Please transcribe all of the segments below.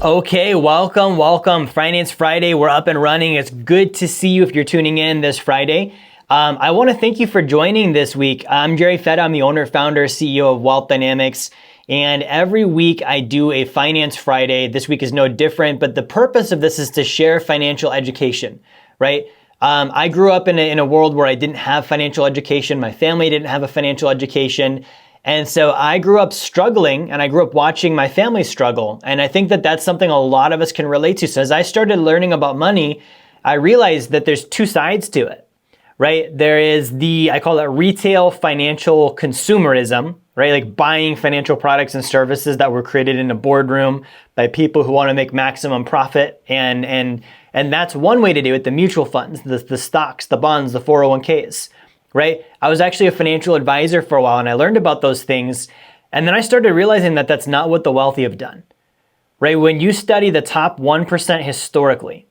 Okay, welcome. Finance Friday, we're up and running. It's good to see you if you're tuning in this Friday. I want to thank you for joining this week. I'm Fetta. I'm the owner, founder, CEO of Wealth Dynamics. And every week I do a Finance Friday. This week is no different, but the purpose of this is to share financial education, right? I grew up in a world where I didn't have financial education. My family didn't have a financial education. And so I grew up struggling, and I grew up watching my family struggle. And I think that that's something a lot of us can relate to. So as I started learning about money, I realized that there's two sides to it, right? There is I call it retail financial consumerism, right? Like buying financial products and services that were created in a boardroom by people who want to make maximum profit. And that's one way to do it, the mutual funds, the stocks, the bonds, the 401ks. Right? I was actually a financial advisor for a while, and I learned about those things. And then I started realizing that that's not what the wealthy have done, right? When you study the top 1% historically,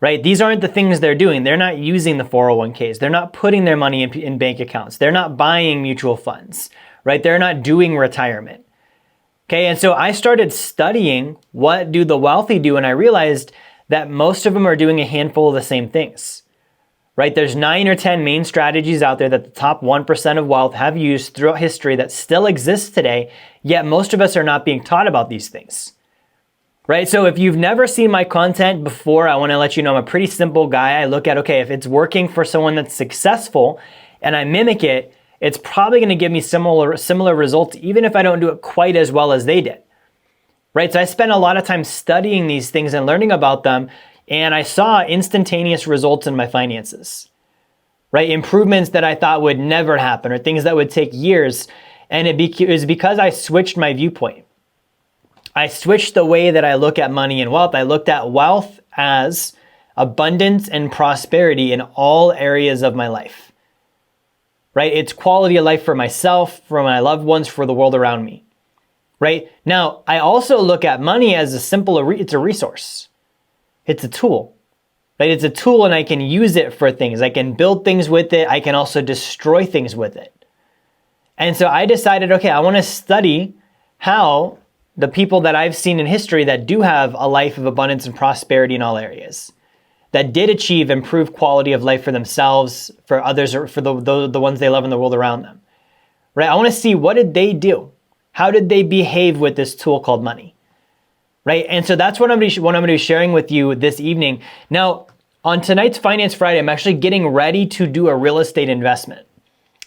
right? These aren't the things they're doing. They're not using the 401ks. They're not putting their money in bank accounts. They're not buying mutual funds, right? They're not doing retirement. Okay. And so I started studying what do the wealthy do, and I realized that most of them are doing a handful of the same things. Right? There's 9 or 10 main strategies out there that the top 1% of wealth have used throughout history that still exist today, yet most of us are not being taught about these things. Right? So if you've never seen my content before, I want to let you know I'm a pretty simple guy. I look at, okay, if it's working for someone that's successful and I mimic it, it's probably going to give me similar results, even if I don't do it quite as well as they did. Right? So I spent a lot of time studying these things and learning about them. And I saw instantaneous results in my finances, right? Improvements that I thought would never happen or things that would take years. And it was because I switched my viewpoint. I switched the way that I look at money and wealth. I looked at wealth as abundance and prosperity in all areas of my life, right? It's quality of life for myself, for my loved ones, for the world around me, right? Now, I also look at money as it's a resource. It's a tool, right? It's a tool, and I can use it for things. I can build things with it. I can also destroy things with it. And so I decided, okay, I want to study how the people that I've seen in history that do have a life of abundance and prosperity in all areas, that did achieve improved quality of life for themselves, for others, or for the ones they love in the world around them, right? I want to see, what did they do? How did they behave with this tool called money? Right? And so that's what I'm going to be sharing with you this evening. Now, on tonight's Finance Friday, I'm actually getting ready to do a real estate investment.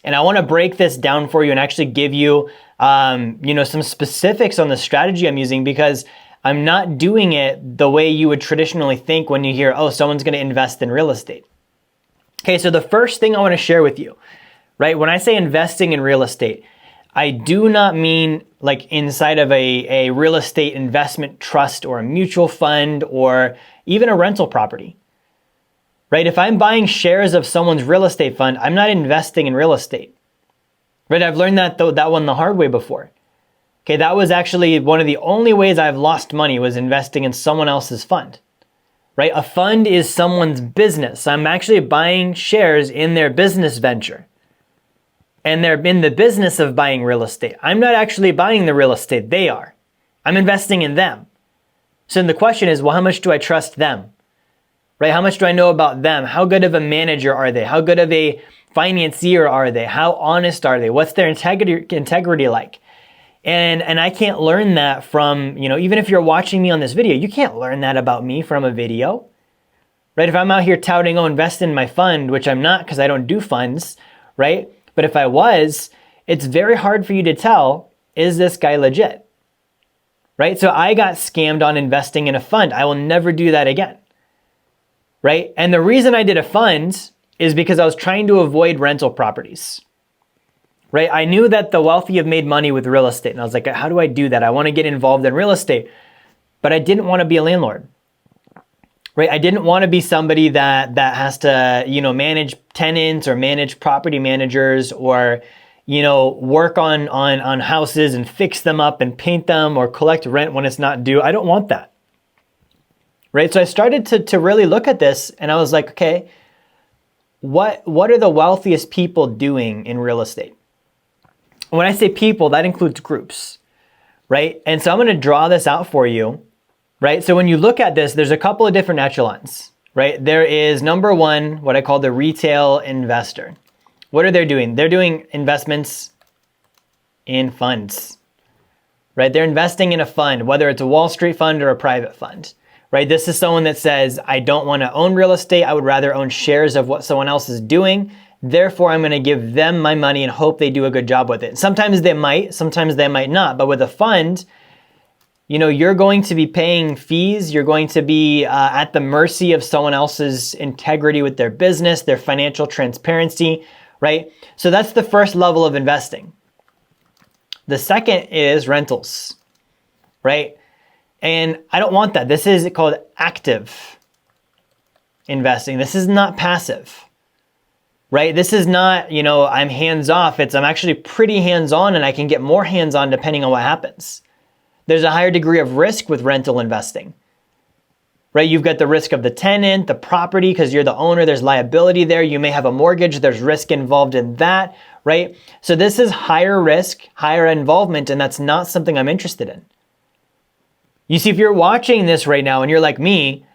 And I want to break this down for you and actually give you, some specifics on the strategy I'm using, because I'm not doing it the way you would traditionally think when you hear, oh, someone's going to invest in real estate. Okay, so the first thing I want to share with you, right? When I say investing in real estate, I do not mean like inside of a real estate investment trust or a mutual fund or even a rental property, right? If I'm buying shares of someone's real estate fund, I'm not investing in real estate, right? I've learned that one the hard way before. Okay, that was actually one of the only ways I've lost money, was investing in someone else's fund, right? A fund is someone's business. I'm actually buying shares in their business venture. And they're in the business of buying real estate. I'm not actually buying the real estate. They are. I'm investing in them. So the question is, well, how much do I trust them? Right? How much do I know about them? How good of a manager are they? How good of a financier are they? How honest are they? What's their integrity like? And I can't learn that from, even if you're watching me on this video, you can't learn that about me from a video. Right? If I'm out here touting, oh, invest in my fund, which I'm not because I don't do funds, right? But if I was, it's very hard for you to tell, is this guy legit? Right? So I got scammed on investing in a fund. I will never do that again. Right? And the reason I did a fund is because I was trying to avoid rental properties. Right? I knew that the wealthy have made money with real estate. And I was like, how do I do that? I want to get involved in real estate, but I didn't want to be a landlord. Right? I didn't want to be somebody that has to, manage tenants or manage property managers or, work on houses and fix them up and paint them or collect rent when it's not due. I don't want that. Right? So I started to really look at this, and I was like, okay, what are the wealthiest people doing in real estate? When I say people, that includes groups, right? And so I'm going to draw this out for you right? So when you look at this, there's a couple of different echelons, right? There is number one, what I call the retail investor. What are they doing? They're doing investments in funds, right? They're investing in a fund, whether it's a Wall Street fund or a private fund, right? This is someone that says, I don't want to own real estate. I would rather own shares of what someone else is doing. Therefore, I'm going to give them my money and hope they do a good job with it. Sometimes they might, sometimes they might not. But with a fund, you're going to be paying fees. You're going to be at the mercy of someone else's integrity with their business, their financial transparency, right? So that's the first level of investing. The second is rentals, right? And I don't want that. This is called active investing. This is not passive, right? This is not, I'm hands off. I'm actually pretty hands on, and I can get more hands on depending on what happens. There's a higher degree of risk with rental investing, right? You've got the risk of the tenant, the property, because you're the owner, there's liability there. You may have a mortgage, there's risk involved in that, right? So this is higher risk, higher involvement, and that's not something I'm interested in. You see, if you're watching this right now and you're like me,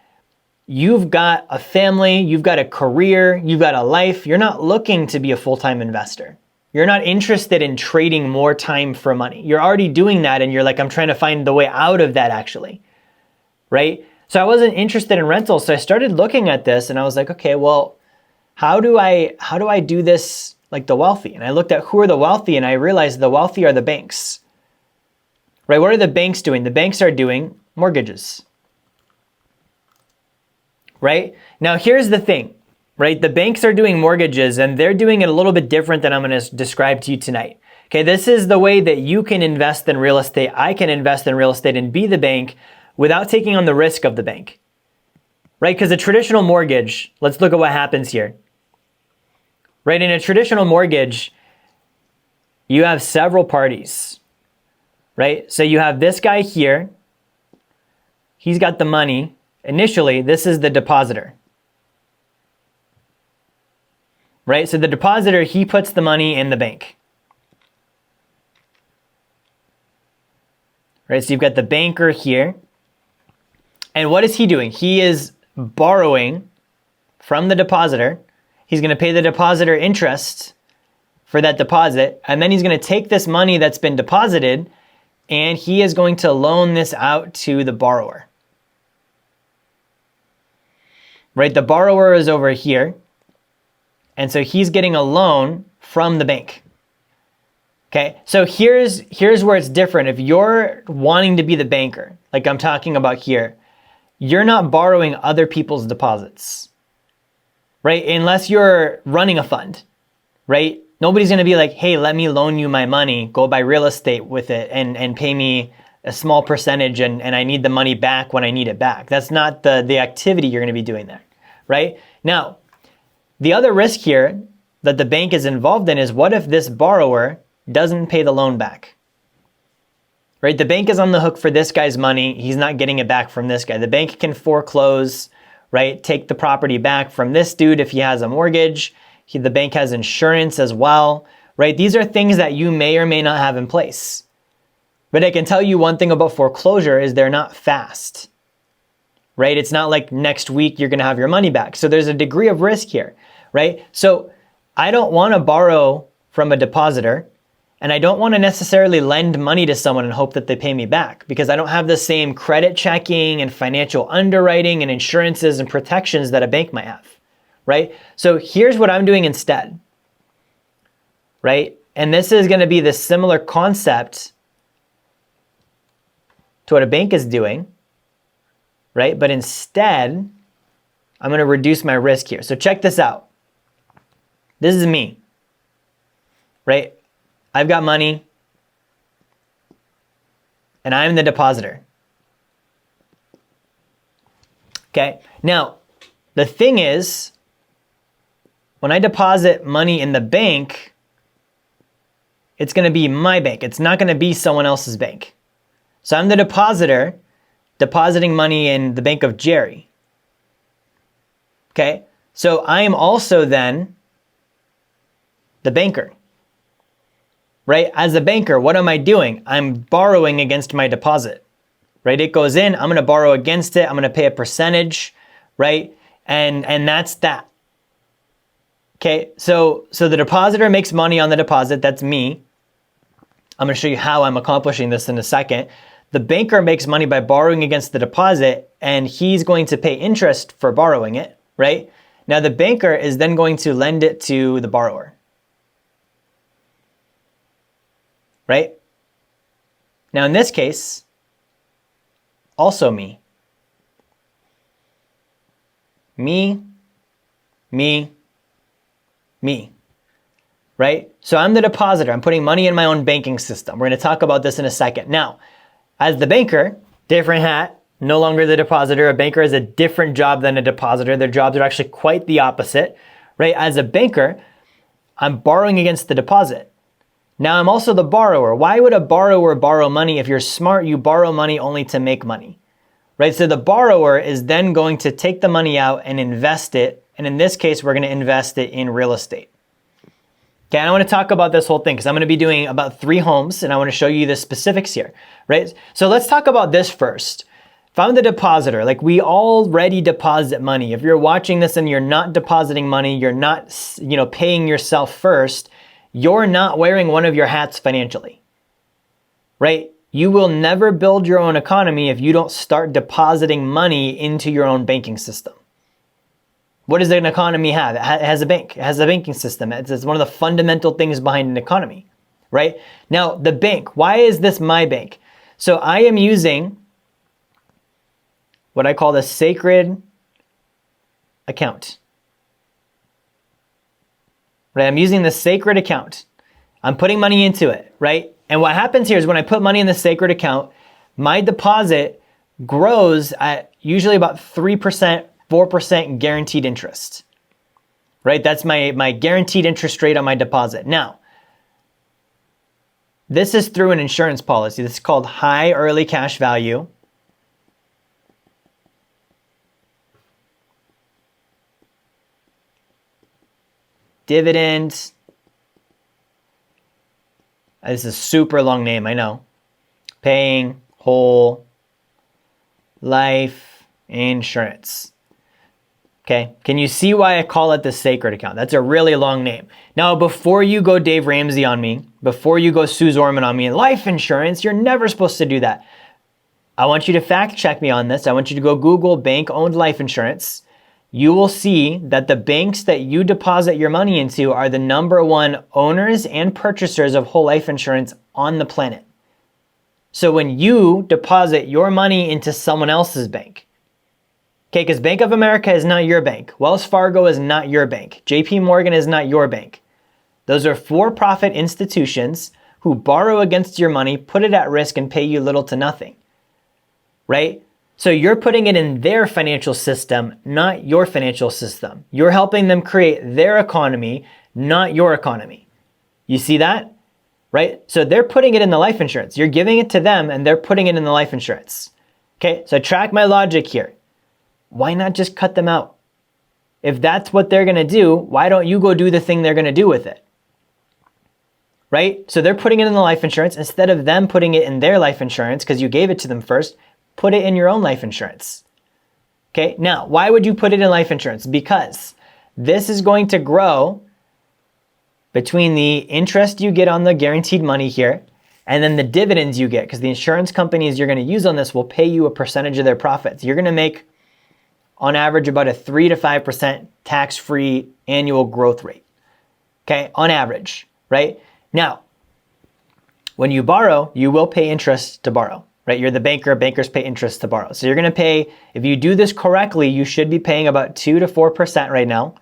you've got a family, you've got a career, you've got a life, you're not looking to be a full-time investor. You're not interested in trading more time for money. You're already doing that, and you're like, I'm trying to find the way out of that actually, right? So I wasn't interested in rentals. So I started looking at this and I was like, okay, well, how do I do this like the wealthy? And I looked at who are the wealthy, and I realized the wealthy are the banks, right? What are the banks doing? The banks are doing mortgages, right? Now, here's the thing, right? The banks are doing mortgages, and they're doing it a little bit different than I'm going to describe to you tonight. Okay, this is the way that you can invest in real estate. I can invest in real estate and be the bank without taking on the risk of the bank, right? Because a traditional mortgage, let's look at what happens here, right? In a traditional mortgage, you have several parties, right? So you have this guy here. He's got the money. Initially, this is the depositor, right? So the depositor, he puts the money in the bank, right? So you've got the banker here. And what is he doing? He is borrowing from the depositor. He's going to pay the depositor interest for that deposit. And then he's going to take this money that's been deposited, and he is going to loan this out to the borrower, right? The borrower is over here. And so he's getting a loan from the bank. Okay, so here's where it's different. If you're wanting to be the banker, like I'm talking about here, you're not borrowing other people's deposits, right? Unless you're running a fund, right? Nobody's going to be like, hey, let me loan you my money, go buy real estate with it and pay me a small percentage, and I need the money back when I need it back. That's not the activity you're going to be doing there, right? Now, the other risk here that the bank is involved in is, what if this borrower doesn't pay the loan back? Right? The bank is on the hook for this guy's money. He's not getting it back from this guy. The bank can foreclose, right? Take the property back from this dude if he has a mortgage. The bank has insurance as well, right? These are things that you may or may not have in place. But I can tell you one thing about foreclosure is they're not fast, right? It's not like next week you're going to have your money back. So there's a degree of risk here, right? So I don't want to borrow from a depositor, and I don't want to necessarily lend money to someone and hope that they pay me back, because I don't have the same credit checking and financial underwriting and insurances and protections that a bank might have, right? So here's what I'm doing instead, right? And this is going to be the similar concept to what a bank is doing, right? But instead, I'm going to reduce my risk here. So check this out. This is me, right? I've got money, and I'm the depositor. Okay, now, the thing is, when I deposit money in the bank, it's going to be my bank. It's not going to be someone else's bank. So I'm the depositor depositing money in the bank of Jerry. Okay, so I am also then the banker. Right? As a banker, what am I doing? I'm borrowing against my deposit. right? It goes in, I'm going to borrow against it. I'm going to pay a percentage, right? And that's that. Okay, so the depositor makes money on the deposit. That's me. I'm going to show you how I'm accomplishing this in a second. The banker makes money by borrowing against the deposit, and he's going to pay interest for borrowing it, right? Now the banker is then going to lend it to the borrower, right? Now in this case, also me, right? So I'm the depositor. I'm putting money in my own banking system. We're going to talk about this in a second. Now, as the banker, different hat, no longer the depositor. A banker has a different job than a depositor. Their jobs are actually quite the opposite, right? As a banker, I'm borrowing against the deposit. Now I'm also the borrower. Why would a borrower borrow money? If you're smart, you borrow money only to make money, right? So the borrower is then going to take the money out and invest it. And in this case, we're going to invest it in real estate. Okay, I want to talk about this whole thing because I'm going to be doing about 3 homes and I want to show you the specifics here, right? So let's talk about this first. If I'm the depositor, like we already deposit money. If you're watching this and you're not depositing money, you're not, paying yourself first, you're not wearing one of your hats financially, right? You will never build your own economy if you don't start depositing money into your own banking system. What does an economy have? It has a bank. It has a banking system. It's one of the fundamental things behind an economy, right? Now, the bank, why is this my bank? So I am using what I call the sacred account, right? I'm using the sacred account. I'm putting money into it, right? And what happens here is when I put money in the sacred account, my deposit grows at usually about 3%, 4% guaranteed interest, right? That's my guaranteed interest rate on my deposit. Now, this is through an insurance policy. This is called high early cash value. Dividend. This is a super long name, I know. Paying whole life insurance. Okay, can you see why I call it the sacred account? That's a really long name. Now, before you go Dave Ramsey on me, before you go Sue Zorman on me, life insurance, you're never supposed to do that. I want you to fact check me on this. I want you to go Google bank-owned life insurance. You will see that the banks that you deposit your money into are the #1 owners and purchasers of whole life insurance on the planet. So when you deposit your money into someone else's bank, okay, because Bank of America is not your bank. Wells Fargo is not your bank. JP Morgan is not your bank. Those are for-profit institutions who borrow against your money, put it at risk, and pay you little to nothing, right? So you're putting it in their financial system, not your financial system. You're helping them create their economy, not your economy. You see that? Right? So they're putting it in the life insurance. You're giving it to them and they're putting it in the life insurance. Okay, so track my logic here. Why not just cut them out? If that's what they're going to do, why don't you go do the thing they're going to do with it? Right? So they're putting it in the life insurance instead of them putting it in their life insurance because you gave it to them first. Put it in your own life insurance. Okay, now, why would you put it in life insurance? Because this is going to grow between the interest you get on the guaranteed money here and then the dividends you get, because the insurance companies you're going to use on this will pay you a percentage of their profits. You're going to make, on average, about a 3 to 5% tax-free annual growth rate. Okay, on average, right? Now, when you borrow, you will pay interest to borrow. Right, you're the banker, bankers pay interest to borrow. So you're gonna pay, if you do this correctly, you should be paying about 2 to 4% right now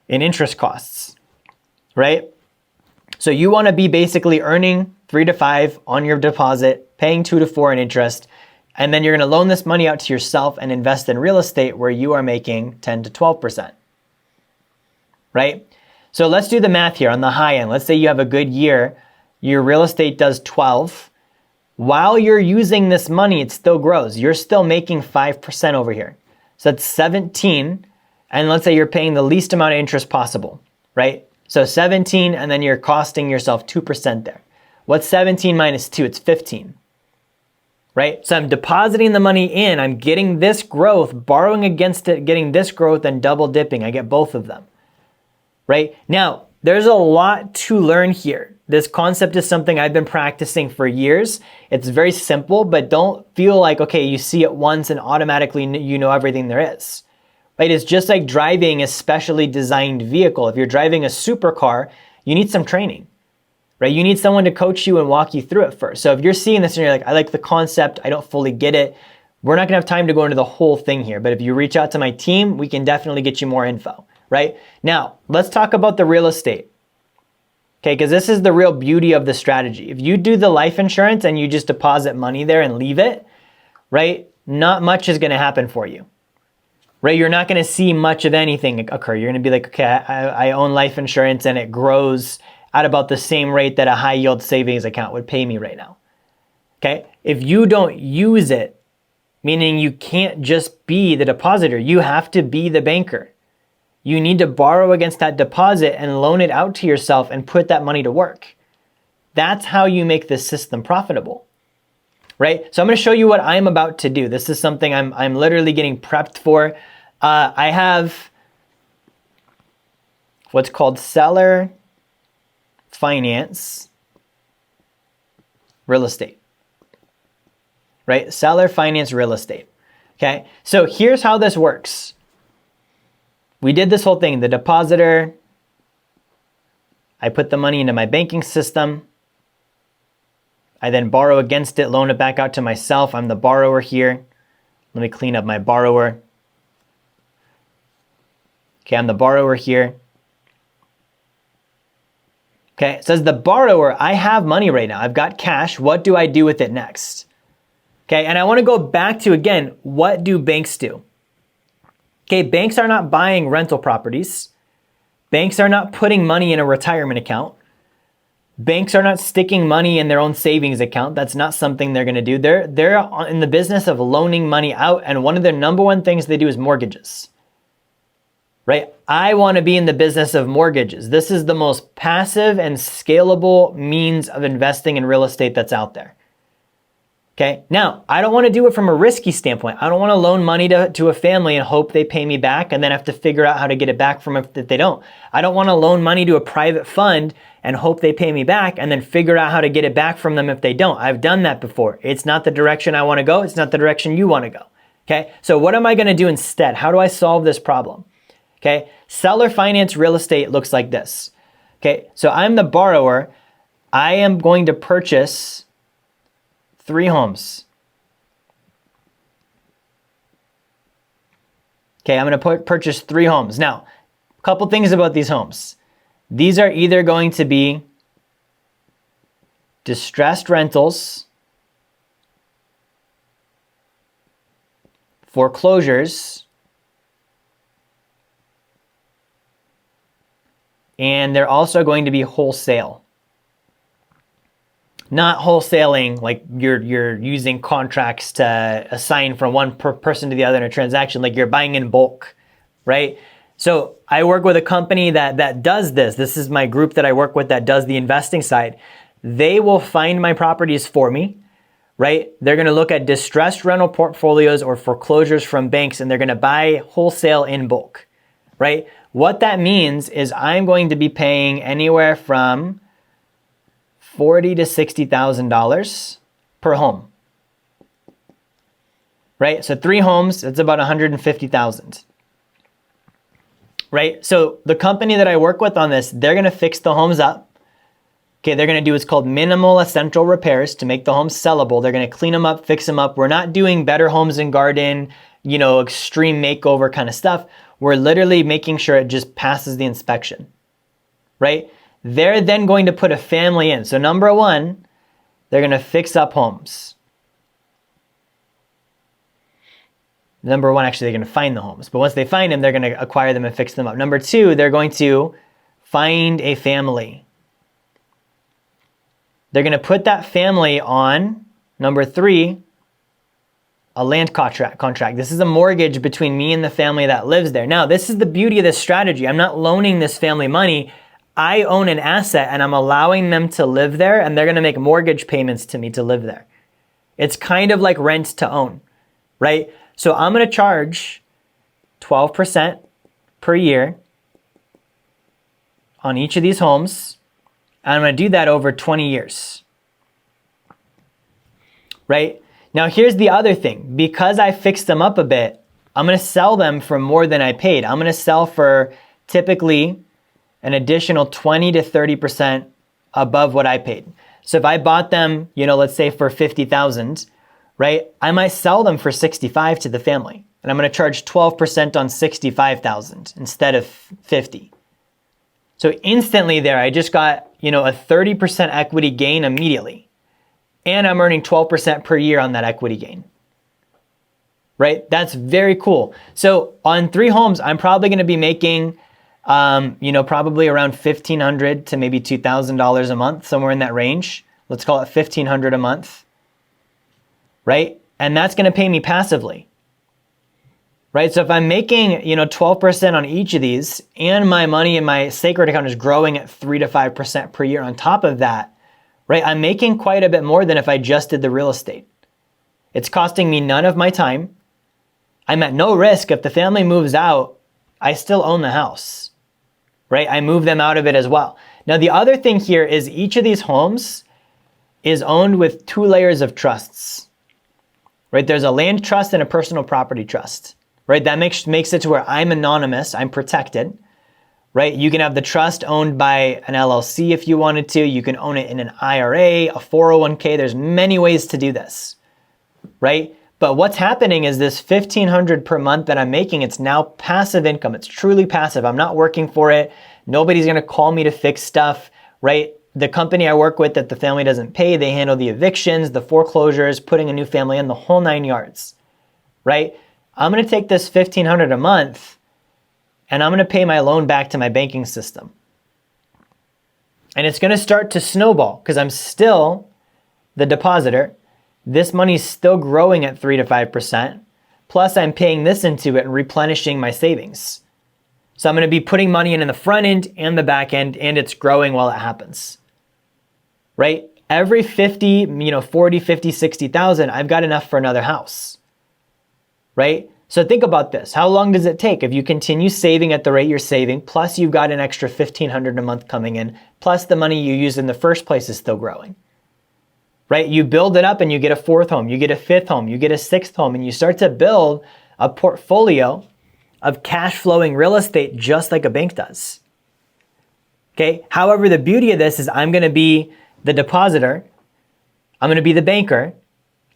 in interest costs, right? So you wanna be basically earning 3 to 5 on your deposit, paying 2 to 4 in interest, and then you're gonna loan this money out to yourself and invest in real estate where you are making 10 to 12%, right? So let's do the math here on the high end. Let's say you have a good year, your real estate does 12. While you're using this money, it still grows. You're still making 5% over here. So that's 17. And let's say you're paying the least amount of interest possible, right? So 17, and then you're costing yourself 2% there. What's 17 minus 2? It's 15. right? So I'm depositing the money in, I'm getting this growth, borrowing against it, getting this growth, and double dipping. I get both of them, right? Now, there's a lot to learn here. This concept is something I've been practicing for years. It's very simple, but don't feel like, okay, you see it once and automatically you know everything there is, right? It's just like driving a specially designed vehicle. If you're driving a supercar, you need some training, right? You need someone to coach you and walk you through it first. So if you're seeing this and you're like, I like the concept, I don't fully get it, we're not gonna have time to go into the whole thing here. But if you reach out to my team, we can definitely get you more info, right? Now, let's talk about the real estate. Okay, because this is the real beauty of the strategy. If you do the life insurance and you just deposit money there and leave it, right, not much is gonna happen for you, right? You're not gonna see much of anything occur. You're gonna be like, okay, I own life insurance and it grows at about the same rate that a high yield savings account would pay me right now, okay? If you don't use it, meaning you can't just be the depositor, you have to be the banker. You need to borrow against that deposit and loan it out to yourself and put that money to work. That's how you make this system profitable, right? So I'm gonna show you what I'm about to do. This is something I'm literally getting prepped for. I have what's called seller finance real estate, right? Seller finance real estate, okay? So here's how this works. We did this whole thing, the depositor, I put the money into my banking system, I then borrow against it, loan it back out to myself. I'm the borrower here. Let me clean up my borrower. Okay, I'm the borrower here. Okay, it says the borrower, I have money right now. I've got cash. What do I do with it next? Okay, and I want to go back to, again, what do banks do? Okay, banks are not buying rental properties. Banks are not putting money in a retirement account. Banks are not sticking money in their own savings account. That's not something they're going to do. They're in the business of loaning money out, and one of their number one things they do is mortgages, right? I want to be in the business of mortgages. This is the most passive and scalable means of investing in real estate that's out there. Okay, now I don't want to do it from a risky standpoint. I don't want to loan money to a family and hope they pay me back and then have to figure out how to get it back from if they don't. I don't want to loan money to a private fund and hope they pay me back and then figure out how to get it back from them if they don't. I've done that before. It's not the direction I want to go. It's not the direction you want to go. Okay, so what am I going to do instead? How do I solve this problem? Okay, seller finance real estate looks like this. Okay, so I'm the borrower. I am going to purchase 3 homes. Okay, I'm going to purchase 3 homes. Now, a couple things about these homes. These are either going to be distressed rentals, foreclosures, and they're also going to be wholesale. Not wholesaling, like you're using contracts to assign from one person to the other in a transaction, like you're buying in bulk, right? So I work with a company that does this. This is my group that I work with that does the investing side. They will find my properties for me, right? They're gonna look at distressed rental portfolios or foreclosures from banks, and they're gonna buy wholesale in bulk, right? What that means is I'm going to be paying anywhere from $40,000 to $60,000 per home, right? So 3 homes, that's about $150,000, right? So the company that I work with on this, they're gonna fix the homes up. Okay, they're gonna do what's called minimal essential repairs to make the homes sellable. They're gonna clean them up, fix them up. We're not doing Better Homes and Garden, extreme makeover kind of stuff. We're literally making sure it just passes the inspection, right? They're then going to put a family in. So number 1, they're going to fix up homes. Number 1, actually, they're going to find the homes. But once they find them, they're going to acquire them and fix them up. Number 2, they're going to find a family. They're going to put that family on, number 3, a land contract. This is a mortgage between me and the family that lives there. Now, this is the beauty of this strategy. I'm not loaning this family money. I own an asset and I'm allowing them to live there, and they're going to make mortgage payments to me to live there. It's kind of like rent to own, right? So I'm going to charge 12% per year on each of these homes. And I'm going to do that over 20 years, right? Now, here's the other thing. Because I fixed them up a bit, I'm going to sell them for more than I paid. I'm going to sell for typically an additional 20 to 30% above what I paid. So if I bought them, let's say for 50,000, right? I might sell them for 65 to the family, and I'm going to charge 12% on 65,000 instead of 50. So instantly there, I just got, a 30% equity gain immediately. And I'm earning 12% per year on that equity gain, right? That's very cool. So on 3 homes, I'm probably going to be making, probably around $1,500 to maybe $2,000 a month, somewhere in that range. Let's call it $1,500 a month, right? And that's going to pay me passively, right? So if I'm making, 12% on each of these, and my money in my sacred account is growing at 3 to 5% per year on top of that, right? I'm making quite a bit more than if I just did the real estate. It's costing me none of my time. I'm at no risk. If the family moves out, I still own the house, right? I move them out of it as well. Now, the other thing here is each of these homes is owned with 2 layers of trusts, right? There's a land trust and a personal property trust, right? That makes it to where I'm anonymous, I'm protected, right? You can have the trust owned by an LLC if you wanted to. You can own it in an IRA, a 401k. There's many ways to do this, right? But what's happening is this $1,500 per month that I'm making, it's now passive income. It's truly passive. I'm not working for it. Nobody's going to call me to fix stuff, right? The company I work with that the family doesn't pay, they handle the evictions, the foreclosures, putting a new family in, the whole 9 yards, right? I'm going to take this $1,500 a month and I'm going to pay my loan back to my banking system. And it's going to start to snowball because I'm still the depositor. This money's still growing at 3 to 5%. Plus I'm paying this into it and replenishing my savings. So I'm going to be putting money in the front end and the back end, and it's growing while it happens, right? Every 50, 40, 50, 60,000, I've got enough for another house, right? So think about this. How long does it take? If you continue saving at the rate you're saving, plus you've got an extra $1,500 a month coming in, plus the money you used in the first place is still growing, right? You build it up and you get a 4th home, you get a 5th home, you get a 6th home, and you start to build a portfolio of cash flowing real estate just like a bank does. Okay. However, the beauty of this is I'm going to be the depositor. I'm going to be the banker.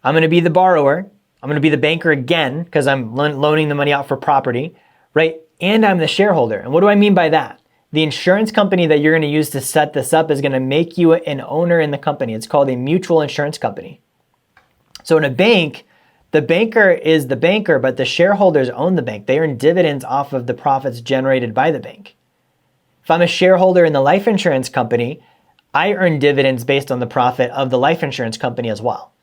I'm going to be the borrower. I'm going to be the banker again because I'm loaning the money out for property, right? And I'm the shareholder. And what do I mean by that? The insurance company that you're going to use to set this up is going to make you an owner in the company. It's called a mutual insurance company. So in a bank, the banker is the banker, but the shareholders own the bank. They earn dividends off of the profits generated by the bank. If I'm a shareholder in the life insurance company, I earn dividends based on the profit of the life insurance company as well.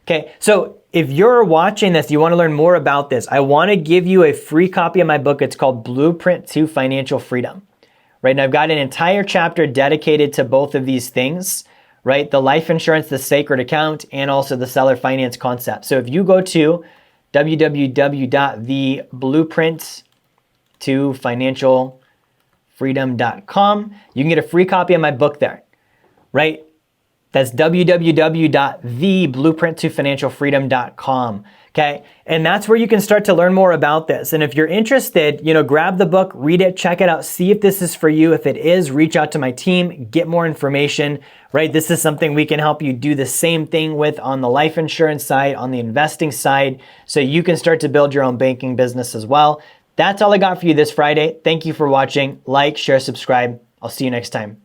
Okay, so if you're watching this, you want to learn more about this, I want to give you a free copy of my book. It's called Blueprint to Financial Freedom, right? And I've got an entire chapter dedicated to both of these things, right? The life insurance, the sacred account, and also the seller finance concept. So if you go to www.theblueprint2financialfreedom.com, you can get a free copy of my book there, right? That's www.theblueprint2financialfreedom.com. Okay. And that's where you can start to learn more about this. And if you're interested, grab the book, read it, check it out, see if this is for you. If it is, reach out to my team, get more information, right? This is something we can help you do the same thing with on the life insurance side, on the investing side, so you can start to build your own banking business as well. That's all I got for you this Friday. Thank you for watching. Like, share, subscribe. I'll see you next time.